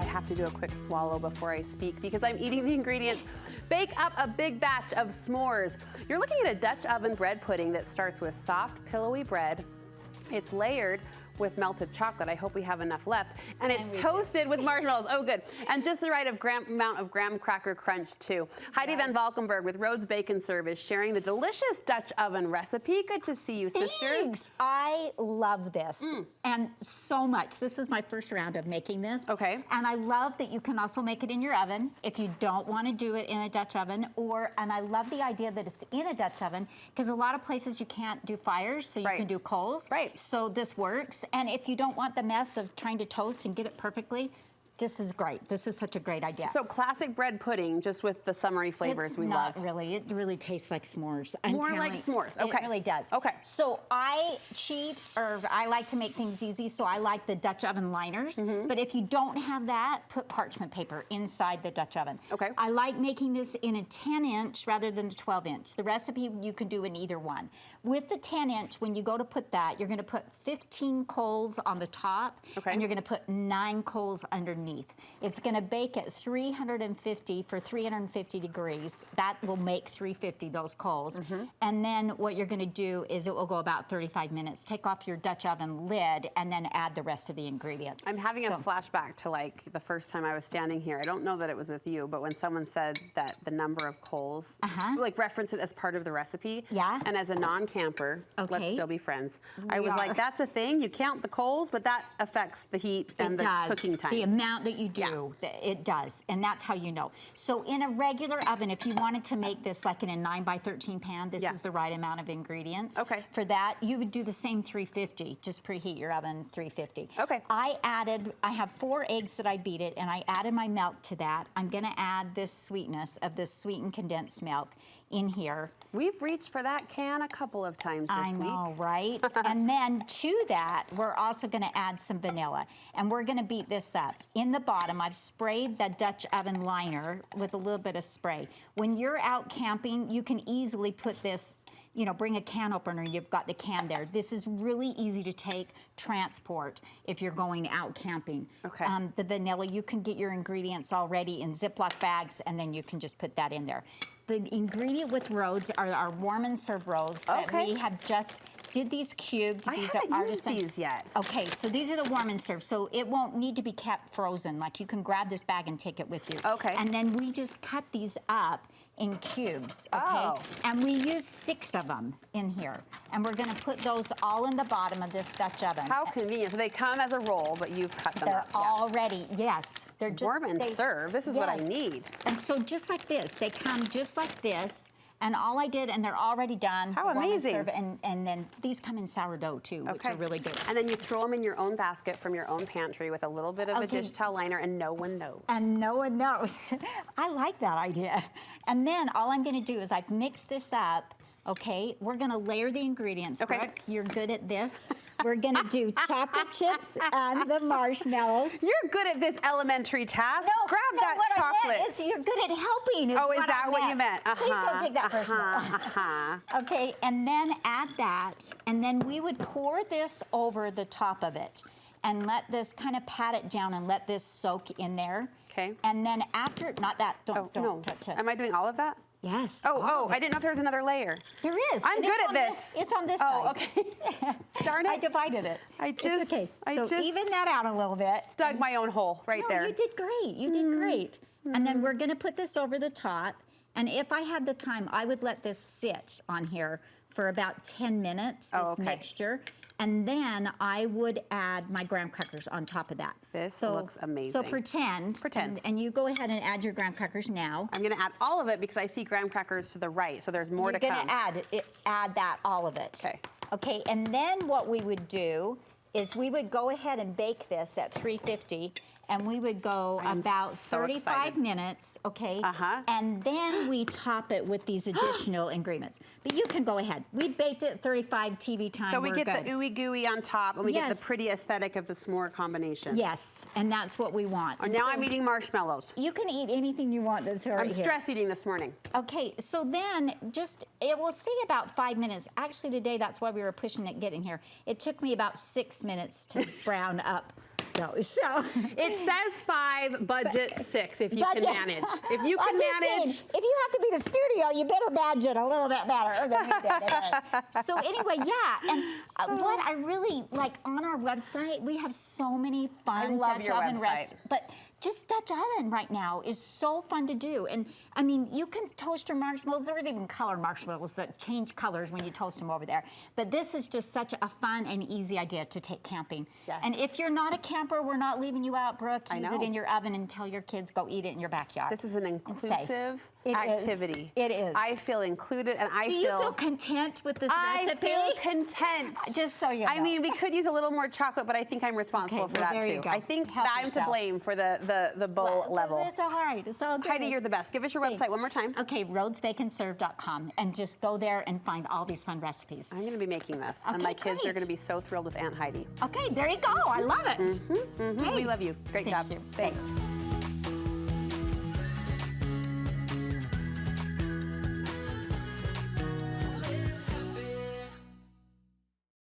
I have to do a quick swallow before I speak because I'm eating the ingredients. Bake up a big batch of s'mores. You're looking at a Dutch oven bread pudding that starts with soft, pillowy bread. It's layered with melted chocolate. I hope we have enough left. And it's toasted with marshmallows. Oh, good. And just the right amount of graham cracker crunch, too. Heidi VanValkenburg with Rhodes Bake N Serv is sharing the delicious Dutch oven recipe. Good to see you, sister. Thanks. I love this. And so much. This was my first round of making this. Okay. And I love that you can also make it in your oven if you don't want to do it in a Dutch oven. And I love the idea that it's in a Dutch oven because a lot of places you can't do fires, so you can do coals. Right. So this works. And if you don't want the mess of trying to toast and get it perfectly, this is great. This is such a great idea. So classic bread pudding, just with the summery flavors we love. It's not really. It really tastes like s'mores. More like s'mores. Okay. It really does. Okay. So I like to make things easy, so I like the Dutch oven liners. But if you don't have that, put parchment paper inside the Dutch oven. Okay. I like making this in a 10-inch rather than the 12-inch. The recipe you can do in either one. With the 10-inch, when you go to put that, you're going to put 15 coals on the top, and you're going to put 9 coals underneath. It's going to bake at 350 for 350 degrees. That will make 350, those coals. And then what you're going to do is it will go about 35 minutes. Take off your Dutch oven lid and then add the rest of the ingredients. I'm having a flashback to like the first time I was standing here. I don't know that it was with you, but when someone said that the number of coals, like reference it as part of the recipe. Yeah. And as a non-camper, let's still be friends. I was like, that's a thing. You count the coals, but that affects the heat and the cooking time. The amount that you do, it does, and that's how you know. So in a regular oven, if you wanted to make this like in a 9x13 pan, this is the right amount of ingredients. Okay. For that, you would do the same 350, just preheat your oven 350. Okay. I have 4 eggs that I beat it, and I added my milk to that. I'm gonna add this sweetness of this sweetened condensed milk in here. We've reached for that can a couple of times this week. I know, right? And then to that, we're also gonna add some vanilla. And we're gonna beat this up. In the bottom, I've sprayed the Dutch oven liner with a little bit of spray. When you're out camping, you can easily put this, you know, bring a can opener, you've got the can there. This is really easy to take, transport, if you're going out camping. Okay. The vanilla, you can get your ingredients already in Ziploc bags, and then you can just put that in there. The ingredient with Rhodes are our warm and serve rolls that we have just did these cubed. These are artisan. Used these yet. Okay, so these are the warm and serve, so it won't need to be kept frozen. Like you can grab this bag and take it with you. Okay. And then we just cut these up in cubes, okay? And we use 6 of them in here. And we're gonna put those all in the bottom of this Dutch oven. How convenient. So they come as a roll, but you've cut them up. They're already, they're just— warm and serve. This is what I need. And so just like this, they come just like this. And all I did, and they're already done. How amazing. Warm and serve, and then these come in sourdough too, which are really good. And then you throw them in your own basket from your own pantry with a little bit of a dish towel liner, and no one knows. And no one knows. I like that idea. And then all I'm gonna do is I've mixed this up. Okay, we're gonna layer the ingredients. Brooke, you're good at this. We're gonna do chocolate chips and the marshmallows. You're good at this elementary task. No, grab that what chocolate. I meant is you're good at helping. Is is that what you meant? Please don't take that personal. Okay, and then add that, and then we would pour this over the top of it, and let this kind of pat it down and let this soak in there. Okay. And then after, not that, don't touch it. Am I doing all of that? Yes. I didn't know if there was another layer. There is. I'm good at this. It's on this side. Oh, okay. Darn it. I divided it. It's okay. So even that out a little bit. Dug my own hole right there. You did great. You did great. And then we're going to put this over the top. And if I had the time, I would let this sit on here for about 10 minutes, this mixture. And then I would add my graham crackers on top of that. This looks amazing. So pretend. And you go ahead and add your graham crackers now. I'm going to add all of it because I see graham crackers to the right, so there's more to come. You're going to add that, all of it. Okay. Okay, and then what we would do is we would go ahead and bake this at 350, and we would go about 35 minutes, okay? And then we top it with these additional ingredients. But you can go ahead. We baked it at 35 TV time. So we get the ooey gooey on top, and we get the pretty aesthetic of the s'more combination. Yes, and that's what we want. And now I'm eating marshmallows. You can eat anything you want that's right here. I'm stress eating this morning. Okay, so then it will say about 5 minutes. Actually today, that's why we were pushing it getting here. It took me about 6 minutes to brown up those. So it says 5, budget 6 if you can manage. If you can manage. If you have to be the studio, you better budget a little bit better than we did. So anyway, yeah, and what I really like on our website, we have so many fun Dutch oven recipes. But just Dutch oven right now is so fun to do. And I mean, you can toast your marshmallows. There are even colored marshmallows that change colors when you toast them over there. But this is just such a fun and easy idea to take camping. Yes. And if you're not a camper, we're not leaving you out, Brooke. Use it in your oven and tell your kids go eat it in your backyard. This is an inclusive activity. It is. I feel included, and Do you feel content with this recipe? I feel content. Just so you know. I mean, we could use a little more chocolate, but I think I'm responsible for that too. I think I'm to blame for the bowl level. It's all right. It's all good. Heidi, you're the best. Give us your website one more time. Okay, rhodesbakeandserv.com, and just go there and find all these fun recipes. I'm going to be making this, and my kids are going to be so thrilled with Aunt Heidi. Okay, there you go. I love it. We love you. Great job. Thanks.